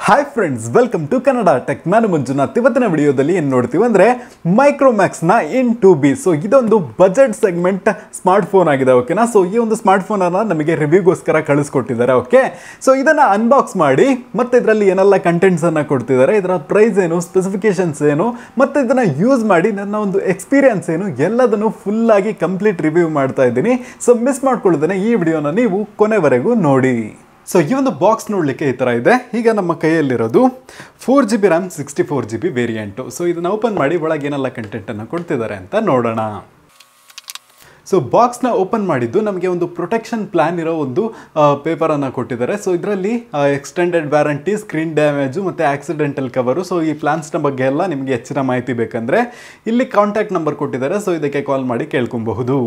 Hi friends, welcome to Kannada tech. ನಾನು ಮಂಜುನಾಥ್. ಇವತ್ತಿನ ವಿಡಿಯೋದಲ್ಲಿ ಏನು ನೋಡ್ತೀವಿ ಅಂದರೆ ಮೈಕ್ರೋಮ್ಯಾಕ್ಸ್ನ In2B. ಸೊ ಇದೊಂದು ಬಜೆಟ್ ಸೆಗ್ಮೆಂಟ್ ಸ್ಮಾರ್ಟ್ ಫೋನ್ ಆಗಿದೆ, ಓಕೆನಾ. ಸೊ ಈ ಒಂದು ಸ್ಮಾರ್ಟ್ ಫೋನನ್ನು ನಮಗೆ ರಿವ್ಯೂಗೋಸ್ಕರ ಕಳಿಸ್ಕೊಟ್ಟಿದ್ದಾರೆ, ಓಕೆ. ಸೊ ಇದನ್ನು ಅನ್ಬಾಕ್ಸ್ ಮಾಡಿ ಮತ್ತೆ ಇದರಲ್ಲಿ ಏನೆಲ್ಲ ಕಂಟೆಂಟ್ಸನ್ನು ಕೊಡ್ತಿದ್ದಾರೆ, ಇದರ ಪ್ರೈಸ್ ಏನು, ಸ್ಪೆಸಿಫಿಕೇಶನ್ಸ್ ಏನು, ಮತ್ತು ಇದನ್ನು ಯೂಸ್ ಮಾಡಿ ನನ್ನ ಒಂದು ಎಕ್ಸ್ಪೀರಿಯನ್ಸ್ ಏನು, ಎಲ್ಲದನ್ನು ಫುಲ್ಲಾಗಿ ಕಂಪ್ಲೀಟ್ ರಿವ್ಯೂ ಮಾಡ್ತಾ ಇದ್ದೀನಿ. ಸೊ ಮಿಸ್ ಮಾಡ್ಕೊಳ್ಳೋದನ್ನ ಈ ವಿಡಿಯೋನ ನೀವು ಕೊನೆವರೆಗೂ ನೋಡಿ. ಸೊ ಈ ಒಂದು ಬಾಕ್ಸ್ ನೋಡಲಿಕ್ಕೆ ಈ ಥರ ಇದೆ. ಈಗ ನಮ್ಮ ಕೈಯಲ್ಲಿರೋದು 4GB RAM 64GB variant. So ಇದನ್ನು ಓಪನ್ ಮಾಡಿ ಒಳಗೆ ಏನೆಲ್ಲ ಕಂಟೆಂಟನ್ನು ಕೊಡ್ತಿದ್ದಾರೆ ಅಂತ ನೋಡೋಣ. ಸೊ ಬಾಕ್ಸ್ನ ಓಪನ್ ಮಾಡಿದ್ದು ನಮಗೆ ಒಂದು ಪ್ರೊಟೆಕ್ಷನ್ ಪ್ಲಾನ್ ಇರೋ ಒಂದು ಪೇಪರನ್ನು ಕೊಟ್ಟಿದ್ದಾರೆ. ಸೊ ಇದರಲ್ಲಿ ಎಕ್ಸ್ಟೆಂಡೆಡ್ ವ್ಯಾರಂಟಿ, ಸ್ಕ್ರೀನ್ ಡ್ಯಾಮೇಜು ಮತ್ತು ಆಕ್ಸಿಡೆಂಟಲ್ ಕವರು. ಸೊ ಈ ಪ್ಲಾನ್ಸ್ನ ಬಗ್ಗೆ ಎಲ್ಲ ನಿಮಗೆ ಹೆಚ್ಚಿನ ಮಾಹಿತಿ ಬೇಕಂದರೆ ಇಲ್ಲಿ ಕಾಂಟ್ಯಾಕ್ಟ್ ನಂಬರ್ ಕೊಟ್ಟಿದ್ದಾರೆ. ಸೊ ಇದಕ್ಕೆ ಕಾಲ್ ಮಾಡಿ ಕೇಳ್ಕೊಬಹುದು.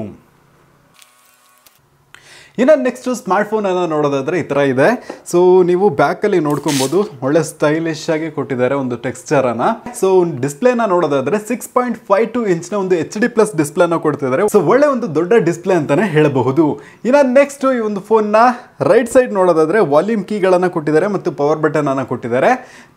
ಇನ್ನು ನೆಕ್ಸ್ಟ್ ಸ್ಮಾರ್ಟ್ ಫೋನನ್ನು ನೋಡೋದಾದರೆ ಈ ಥರ ಇದೆ. ಸೊ ನೀವು ಬ್ಯಾಕಲ್ಲಿ ನೋಡ್ಕೊಬೋದು, ಒಳ್ಳೆ ಸ್ಟೈಲಿಶ್ ಆಗಿ ಕೊಟ್ಟಿದ್ದಾರೆ ಒಂದು ಟೆಕ್ಸ್ಚರನ್ನು. ಸೊ ಡಿಸ್ಪ್ಲೇನ ನೋಡೋದಾದರೆ 6.52 ಇಂಚ್ನ ಒಂದು HD+ ಡಿಸ್ಪ್ಲೇನ ಕೊಡ್ತಿದ್ದಾರೆ. ಸೊ ಒಳ್ಳೆ ಒಂದು ದೊಡ್ಡ ಡಿಸ್ಪ್ಲೇ ಅಂತಲೇ ಹೇಳಬಹುದು. ಇನ್ನು ನೆಕ್ಸ್ಟ್ ಈ ಒಂದು ಫೋನ್ನ ರೈಟ್ ಸೈಡ್ ನೋಡೋದಾದರೆ ವಾಲ್ಯೂಮ್ ಕೀಗಳನ್ನು ಕೊಟ್ಟಿದ್ದಾರೆ ಮತ್ತು ಪವರ್ ಬಟನ್ ಅನ್ನು ಕೊಟ್ಟಿದ್ದಾರೆ.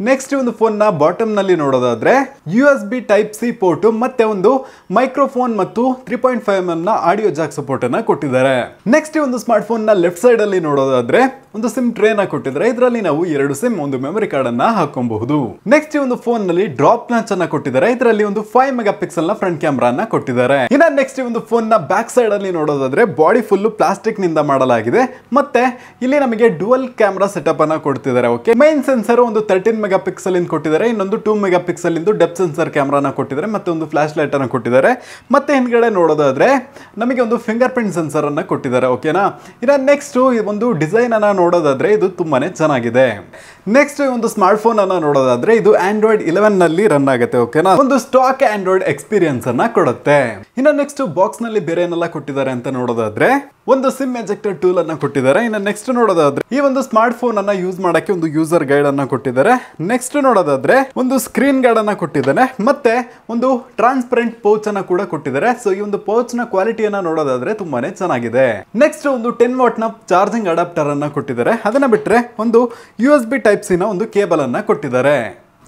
ನೆಕ್ಸ್ಟ್ ಈ ಒಂದು ಫೋನ್ನ ಬಾಟಮ್ನಲ್ಲಿ ನೋಡೋದಾದರೆ USB Type-C ಪೋರ್ಟು ಮತ್ತೆ ಒಂದು ಮೈಕ್ರೋಫೋನ್ ಮತ್ತು 3.5mm ಆಡಿಯೋ ಜಾಕ್ ಸಪೋರ್ಟ್ ಅನ್ನು ಕೊಟ್ಟಿದ್ದಾರೆ. ನೆಕ್ಸ್ಟ್ ಈ ಒಂದು ಸ್ಮಾರ್ಟ್ ಫೋನ್ ನ ಲೆಫ್ಟ್ ಸೈಡ್ ಅಲ್ಲಿ ನೋಡೋದಾದ್ರೆ ಒಂದು ಸಿಮ್ ಟ್ರೇನ ಕೊಟ್ಟಿದ್ದಾರೆ. ಇದರಲ್ಲಿ ನಾವು 2 ಸಿಮ್, ಒಂದು ಮೆಮೊರಿ ಕಾರ್ಡ್ ಅನ್ನ ಹಾಕಬಹುದು. ನೆಕ್ಸ್ಟ್ ಈ ಒಂದು ಫೋನ್ ನಲ್ಲಿ ಡ್ರಾಪ್ ಲಾಂಚ್ ಅನ್ನ ಕೊಟ್ಟಿದ್ದಾರೆ. ಇದರಲ್ಲಿ ಒಂದು 5 ಮೆಗಾಪಿಕ್ಸೆಲ್ ನ ಫ್ರಂಟ್ ಕ್ಯಾಮೆರಾ ಅನ್ನ ಕೊಟ್ಟಿದ್ದಾರೆ. ಇನ್ನ ನೆಕ್ಸ್ಟ್ ಈ ಒಂದು ಫೋನ್ ನ ಬ್ಯಾಕ್ ಸೈಡ್ ಅಲ್ಲಿ ನೋಡೋದಾದ್ರೆ ಬಾಡಿ ಫುಲ್ ಪ್ಲಾಸ್ಟಿಕ್ ನಿಂದ ಮಾಡಲಾಗಿದೆ. ಮತ್ತೆ ಇಲ್ಲಿ ನಮಗೆ ಡುವಲ್ ಕ್ಯಾಮೆರಾ ಸೆಟಪ್ ಅನ್ನ ಕೊಡ್ತಿದ್ದಾರೆ, ಓಕೆ. ಮೈನ್ ಸೆನ್ಸರ್ ಒಂದು 13 ಮೆಗಾಪಿಕ್ಸೆಲ್ ಇಂದ ಕೊಟ್ಟಿದ್ದಾರೆ. ಇನ್ನೊಂದು 2 ಮೆಗಾಪಿಕ್ಸೆಲ್ ಇಂದ ಡೆಪ್ತ್ ಸೆನ್ಸರ್ ಕ್ಯಾಮೆರಾನ ಕೊಟ್ಟಿದ್ದಾರೆ. ಮತ್ತೆ ಒಂದು ಫ್ಲಾಶ್ ಲೈಟ್ ಅನ್ನ ಕೊಟ್ಟಿದ್ದಾರೆ. ಮತ್ತೆ ಹಿಂದ್ಗಡೆ ನೋಡೋದಾದ್ರೆ ನಮಗೆ ಒಂದು ಫಿಂಗರ್ ಪ್ರಿಂಟ್ ಸೆನ್ಸರ್ ಅನ್ನ ಕೊಟ್ಟಿದ್ದಾರೆ, ಓಕೆನಾ. ಇನ್ನು ನೆಕ್ಸ್ಟ್ ಒಂದು ಡಿಸೈನ್ ಅನ್ನ ನೋಡೋದಾದ್ರೆ ಇದು ತುಂಬಾನೇ ಚೆನ್ನಾಗಿದೆ. ನೆಕ್ಸ್ಟ್ ಒಂದು ಸ್ಮಾರ್ಟ್ ಫೋನ್ ಅನ್ನ ನೋಡೋದಾದ್ರೆ ಇದು Android 11 ನಲ್ಲಿ ರನ್ ಆಗುತ್ತೆ, ಓಕೆನಾ. ಒಂದು ಸ್ಟಾಕ್ ಆಂಡ್ರಾಯ್ಡ್ ಎಕ್ಸ್ಪೀರಿಯನ್ಸ್ ಅನ್ನ ಕೊಡುತ್ತೆ. ಇನ್ನು ನೆಕ್ಸ್ಟ್ ಬಾಕ್ಸ್ ನಲ್ಲಿ ಬೇರೆ ಏನೆಲ್ಲ ಕೊಟ್ಟಿದ್ದಾರೆ ಅಂತ ನೋಡೋದಾದ್ರೆ ಒಂದು ಸಿಮ್ ಎಜೆಕ್ಟರ್ ಟೂಲ್ ಅನ್ನ ಕೊಟ್ಟಿದ್ದಾರೆ. ಇನ್ನು ನೆಕ್ಸ್ಟ್ ನೋಡೋದಾದ್ರೆ ಈ ಒಂದು ಸ್ಮಾರ್ಟ್ ಫೋನ್ ಅನ್ನ ಯೂಸ್ ಮಾಡಕ್ಕೆ ಒಂದು ಯೂಸರ್ ಗೈಡ್ ಅನ್ನ ಕೊಟ್ಟಿದ್ದಾರೆ. ನೆಕ್ಸ್ಟ್ ನೋಡೋದಾದ್ರೆ ಒಂದು ಸ್ಕ್ರೀನ್ ಗಾರ್ಡ್ ಅನ್ನ ಕೊಟ್ಟಿದ್ದಾರೆ. ಮತ್ತೆ ಒಂದು ಟ್ರಾನ್ಸ್ಪರೆಂಟ್ ಪೌಚ್ ಅನ್ನ ಕೂಡ ಕೊಟ್ಟಿದ್ದಾರೆ. ಸೊ ಈ ಒಂದು ಪೌಚ್ ನ ಕ್ವಾಲಿಟಿಯನ್ನ ನೋಡೋದಾದ್ರೆ ತುಂಬಾನೇ ಚೆನ್ನಾಗಿದೆ. ನೆಕ್ಸ್ಟ್ ಒಂದು 10 ವಾಟ್ ನ ಚಾರ್ಜಿಂಗ್ ಅಡಾಪ್ಟರ್ ಅನ್ನ ಕೊಟ್ಟಿದ್ದಾರೆ. ಅದನ್ನ ಬಿಟ್ರೆ ಒಂದು USB Type-C ನ ಒಂದು ಕೇಬಲ್ ಅನ್ನ ಕೊಟ್ಟಿದ್ದಾರೆ.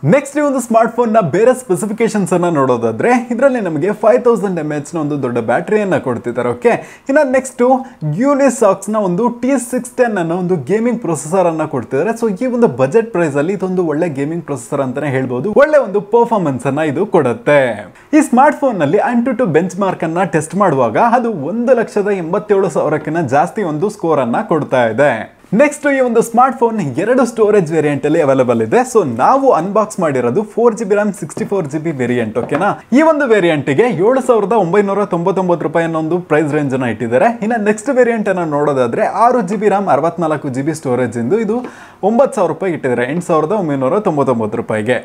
ನೆಕ್ಸ್ಟ್ ಈ ಒಂದು ಸ್ಮಾರ್ಟ್ ಫೋನ್ ನ ಬೇರೆ ಸ್ಪೆಸಿಫಿಕೇಶನ್ಸ್ ಅನ್ನ ನೋಡೋದಾದ್ರೆ ಇದರಲ್ಲಿ ನಮಗೆ 5000 mAh ನ ಒಂದು ದೊಡ್ಡ ಬ್ಯಾಟರಿಯನ್ನ ಕೊಡ್ತಿದ್ದಾರೆ, ಓಕೆ. ಇನ್ನು ನೆಕ್ಸ್ಟ್ ಯೂನಿಸಾಕ್ಸ್ ನ ಒಂದು T610 ಅನ್ನೋ ಒಂದು ಗೇಮಿಂಗ್ ಪ್ರೊಸೆಸರ್ ಅನ್ನ ಕೊಡ್ತಿದ್ದಾರೆ. ಸೊ ಈ ಒಂದು ಬಜೆಟ್ ಪ್ರೈಸ್ ಅಲ್ಲಿ ಇದೊಂದು ಒಳ್ಳೆ ಗೇಮಿಂಗ್ ಪ್ರೊಸೆಸರ್ ಅಂತಾನೆ ಹೇಳ್ಬೋದು. ಒಳ್ಳೆ ಒಂದು ಪರ್ಫಾರ್ಮೆನ್ಸ್ ಅನ್ನ ಇದು ಕೊಡುತ್ತೆ. ಈ ಸ್ಮಾರ್ಟ್ ಫೋನ್ ನಲ್ಲಿ AnTuTu ಬೆಂಚ್ ಮಾರ್ಕ್ ಅನ್ನ ಟೆಸ್ಟ್ ಮಾಡುವಾಗ ಅದು 1,87,000 ಜಾಸ್ತಿ ಒಂದು ಸ್ಕೋರ್ ಅನ್ನ ಕೊಡ್ತಾ ಇದೆ. ನೆಕ್ಸ್ಟ್ ಈ ಒಂದು ಸ್ಮಾರ್ಟ್ ಫೋನ್ 2 ಸ್ಟೋರೇಜ್ ವೇರಿಯಂಟ್ ಅಲ್ಲಿ ಅವೈಲೇಬಲ್ ಇದೆ. ಸೊ ನಾವು ಅನ್ಬಾಕ್ಸ್ ಮಾಡಿರೋದು 4GB RAM 64GB ವೇರಿಯಂಟ್, ಓಕೆನಾ. ಈ ಒಂದು ವೇರಿಯಂಟ್ ಗೆ 7,999 ರೂಪಾಯಿ ಅನ್ನೋ ಒಂದು ಪ್ರೈಸ್ ರೇಂಜ್ ಅನ್ನ ಇಟ್ಟಿದ್ದಾರೆ. ಇನ್ನು ನೆಕ್ಸ್ಟ್ ವೇರಿಯಂಟ್ ಅನ್ನ ನೋಡೋದಾದ್ರೆ 6GB RAM 64GB ಸ್ಟೋರೇಜ್ ಇಂದು ಇದು 9,000 ರೂಪಾಯಿ ಇಟ್ಟಿದ್ದಾರೆ, 8,999 ರೂಪಾಯಿಗೆ.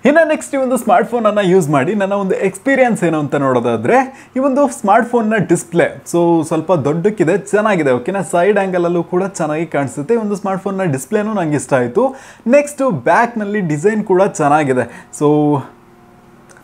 ಇನ್ನು ನೆಕ್ಸ್ಟ್ ಈ ಒಂದು ಸ್ಮಾರ್ಟ್ ಫೋನ್ ಅನ್ನ ಯೂಸ್ ಮಾಡಿ ನನ್ನ ಒಂದು ಎಕ್ಸ್ಪೀರಿಯನ್ಸ್ ಏನು ಅಂತ ನೋಡೋದಾದ್ರೆ ಈ ಒಂದು ಸ್ಮಾರ್ಟ್ ಫೋನ್ ನ ಡಿಸ್ಪ್ಲೇ ಸೊ ಸ್ವಲ್ಪ ದೊಡ್ಡಕ್ಕಿದೆ, ಚೆನ್ನಾಗಿದೆ, ಓಕೆನಾ. ಸೈಡ್ ಆಂಗಲ್ ಅಲ್ಲೂ ಕೂಡ ಚೆನ್ನಾಗಿ ಕಾಣಿಸುತ್ತೆ. ಒಂದು ಸ್ಮಾರ್ಟ್ ಫೋನ್ ನ ಡಿಸ್ಪ್ಲೇನೂ ನಂಗೆ ಇಷ್ಟ ಆಯಿತು. ನೆಕ್ಸ್ಟ್ ಬ್ಯಾಕ್ ನಲ್ಲಿ ಡಿಸೈನ್ ಕೂಡ ಚೆನ್ನಾಗಿದೆ. ಸೊ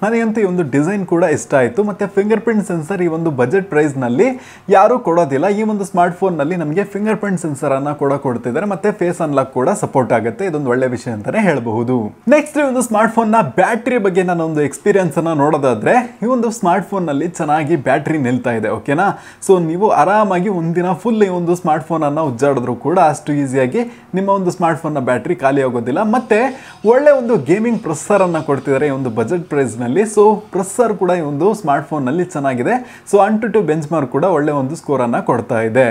ನನಗಂತೂ ಈ ಒಂದು ಡಿಸೈನ್ ಕೂಡ ಇಷ್ಟ ಆಯಿತು. ಮತ್ತು ಫಿಂಗರ್ ಪ್ರಿಂಟ್ ಸೆನ್ಸರ್ ಈ ಒಂದು ಬಜೆಟ್ ಪ್ರೈಸ್ನಲ್ಲಿ ಯಾರೂ ಕೊಡೋದಿಲ್ಲ. ಈ ಒಂದು ಸ್ಮಾರ್ಟ್ ಫೋನ್ನಲ್ಲಿ ನಮಗೆ ಫಿಂಗರ್ ಪ್ರಿಂಟ್ ಸೆನ್ಸರನ್ನು ಕೂಡ ಕೊಡ್ತಿದ್ದಾರೆ ಮತ್ತು ಫೇಸ್ ಅನ್ಲಾಕ್ ಕೂಡ ಸಪೋರ್ಟ್ ಆಗುತ್ತೆ. ಇದೊಂದು ಒಳ್ಳೆ ವಿಷಯ ಅಂತಲೇ ಹೇಳಬಹುದು. ನೆಕ್ಸ್ಟ್ ಈ ಒಂದು ಸ್ಮಾರ್ಟ್ ಫೋನ್ನ ಬ್ಯಾಟ್ರಿ ಬಗ್ಗೆ ನಾನು ಒಂದು ಎಕ್ಸ್ಪೀರಿಯನ್ಸನ್ನು ನೋಡೋದಾದರೆ ಈ ಒಂದು ಸ್ಮಾರ್ಟ್ ಫೋನ್ನಲ್ಲಿ ಚೆನ್ನಾಗಿ ಬ್ಯಾಟ್ರಿ ನಿಲ್ತಾ ಇದೆ, ಓಕೆನಾ. ಸೊ ನೀವು ಆರಾಮಾಗಿ ಒಂದಿನ ಫುಲ್ ಈ ಒಂದು ಸ್ಮಾರ್ಟ್ ಫೋನನ್ನು ಉಜ್ಜಾಡಿದ್ರು ಕೂಡ ಅಷ್ಟು ಈಸಿಯಾಗಿ ನಿಮ್ಮ ಒಂದು ಸ್ಮಾರ್ಟ್ ಫೋನ್ನ ಬ್ಯಾಟ್ರಿ ಖಾಲಿ ಆಗೋದಿಲ್ಲ. ಮತ್ತು ಒಳ್ಳೆ ಒಂದು ಗೇಮಿಂಗ್ ಪ್ರೊಸೆಸರನ್ನು ಕೊಡ್ತಿದ್ದಾರೆ ಈ ಒಂದು ಬಜೆಟ್ ಪ್ರೈಸ್ನಲ್ಲಿ. ಸೊ ಪ್ರೊಸೆಸರ್ ಕೂಡ ಈ ಒಂದು ಸ್ಮಾರ್ಟ್ ಫೋನ್ ನಲ್ಲಿ ಚೆನ್ನಾಗಿದೆ. ಸೊ AnTuTu ಬೆಂಚ್ ಮಾರ್ಕ್ ಕೂಡ ಒಳ್ಳೆ ಒಂದು ಸ್ಕೋರ್ ಅನ್ನ ಕೊಡ್ತಾ ಇದೆ.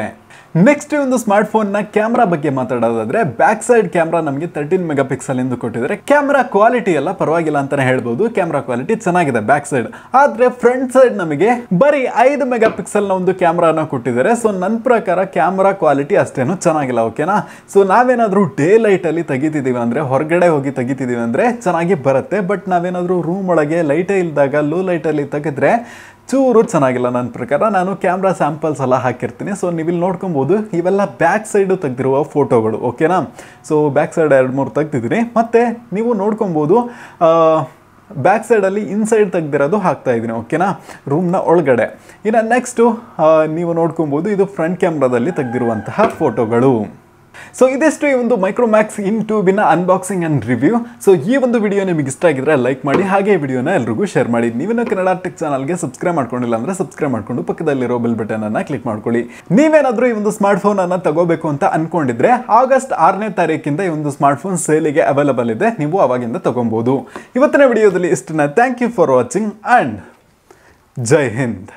ನೆಕ್ಸ್ಟ್ ಒಂದು ಸ್ಮಾರ್ಟ್ ಫೋನ್ ನ ಕ್ಯಾಮ್ರಾ ಬಗ್ಗೆ ಮಾತಾಡೋದಾದ್ರೆ ಬ್ಯಾಕ್ ಸೈಡ್ ಕ್ಯಾಮ್ರಾ ನಮಗೆ 13 ಮೆಗಾಪಿಕ್ಸೆಲ್ ಎಂದು ಕೊಟ್ಟಿದ್ದಾರೆ. ಕ್ಯಾಮ್ರಾ ಕ್ವಾಲಿಟಿ ಎಲ್ಲ ಪರವಾಗಿಲ್ಲ ಅಂತಾನೆ ಹೇಳ್ಬೋದು. ಕ್ಯಾಮ್ರಾ ಕ್ವಾಲಿಟಿ ಚೆನ್ನಾಗಿದೆ ಬ್ಯಾಕ್ ಸೈಡ್. ಆದ್ರೆ ಫ್ರಂಟ್ ಸೈಡ್ ನಮಗೆ ಬರೀ 5 ಮೆಗಾಪಿಕ್ಸೆಲ್ ನ ಒಂದು ಕ್ಯಾಮ್ರಾನ ಕೊಟ್ಟಿದ್ದಾರೆ. ಸೊ ನನ್ನ ಪ್ರಕಾರ ಕ್ಯಾಮ್ರಾ ಕ್ವಾಲಿಟಿ ಅಷ್ಟೇನು ಚೆನ್ನಾಗಿಲ್ಲ, ಓಕೆನಾ. ಸೊ ನಾವೇನಾದ್ರೂ ಡೇ ಲೈಟ್ ಅಲ್ಲಿ ತೆಗಿತಿದೀವಿ ಅಂದ್ರೆ, ಹೊರಗಡೆ ಹೋಗಿ ತೆಗಿತಿದೀವಿ ಅಂದ್ರೆ ಚೆನ್ನಾಗಿ ಬರುತ್ತೆ. ಬಟ್ ನಾವೇನಾದ್ರೂ ರೂಮ್ ಒಳಗೆ ಲೈಟೇ ಇಲ್ದಾಗ ಲೋ ಲೈಟ್ ಅಲ್ಲಿ ತೆಗೆದ್ರೆ ಚೂರು ಚೆನ್ನಾಗಿಲ್ಲ ನನ್ನ ಪ್ರಕಾರ. ನಾನು ಕ್ಯಾಮ್ರಾ ಸ್ಯಾಂಪಲ್ಸ್ ಎಲ್ಲ ಹಾಕಿರ್ತೀನಿ. ಸೊ ನೀವಿಲ್ಲಿ ನೋಡ್ಕೊಬೋದು, ಇವೆಲ್ಲ ಬ್ಯಾಕ್ ಸೈಡು ತೆಗೆದಿರುವ ಫೋಟೋಗಳು, ಓಕೆನಾ. So back side 2-3 ತೆಗ್ದಿದ್ದೀನಿ. ಮತ್ತು ನೀವು ನೋಡ್ಕೊಬೋದು ಬ್ಯಾಕ್ ಸೈಡಲ್ಲಿ ಇನ್ಸೈಡ್ ತೆಗ್ದಿರೋದು ಹಾಕ್ತಾ ಇದ್ದೀನಿ, ಓಕೆನಾ, ರೂಮ್ನ ಒಳಗಡೆ. ಇನ್ನು ನೆಕ್ಸ್ಟು ನೀವು ನೋಡ್ಕೊಬೋದು ಇದು ಫ್ರಂಟ್ ಕ್ಯಾಮ್ರಾದಲ್ಲಿ ತೆಗೆದಿರುವಂತಹ ಫೋಟೋಗಳು. ಸೊ ಇದಿಷ್ಟು ಈ ಒಂದು ಮೈಕ್ರೋಮ್ಯಾಕ್ಸ್ ಇನ್ ಟ್ಯೂಬಿನ ಅನ್ಬಾಕ್ಸಿಂಗ್ ಅಂಡ್ ರಿವ್ಯೂ. ಸೊ ಈ ಒಂದು ವಿಡಿಯೋ ನಿಮಗೆ ಇಷ್ಟ ಆಗಿದ್ರೆ ಲೈಕ್ ಮಾಡಿ, ಹಾಗೆ ಈ ವಿಡಿಯೋನ ಎಲ್ರಿಗೂ ಶೇರ್ ಮಾಡಿ. ನೀವೇನೋ ಕನ್ನಡ ಟೆಕ್ ಚಾನಲ್ಗೆ ಸಬ್ಸ್ಕ್ರೈಬ್ ಮಾಡ್ಕೊಂಡಿಲ್ಲ ಅಂದ್ರೆ ಸಬ್ಸ್ಕ್ರೈಬ್ ಮಾಡ್ಕೊಂಡು ಪಕ್ಕದಲ್ಲಿರೋ ಬೆಲ್ ಬಟನ್ ಅನ್ನ ಕ್ಲಿಕ್ ಮಾಡ್ಕೊಳ್ಳಿ. ನೀವೇನಾದ್ರೂ ಈ ಒಂದು ಸ್ಮಾರ್ಟ್ ಫೋನ್ ಅನ್ನ ತಗೋಬೇಕು ಅಂತ ಅನ್ಕೊಂಡಿದ್ರೆ ಆಗಸ್ಟ್ 6ನೇ ತಾರೀಕಿಂದ ಈ ಒಂದು ಸ್ಮಾರ್ಟ್ ಫೋನ್ ಸೇಲಿಗೆ ಅವೈಲಬಲ್ ಇದೆ, ನೀವು ಅವಾಗಿಂದ ತಗೊಬಹುದು. ಇವತ್ತಿನ ವಿಡಿಯೋದಲ್ಲಿ ಇಷ್ಟನ್ನ. Thank you for watching and Jai Hind.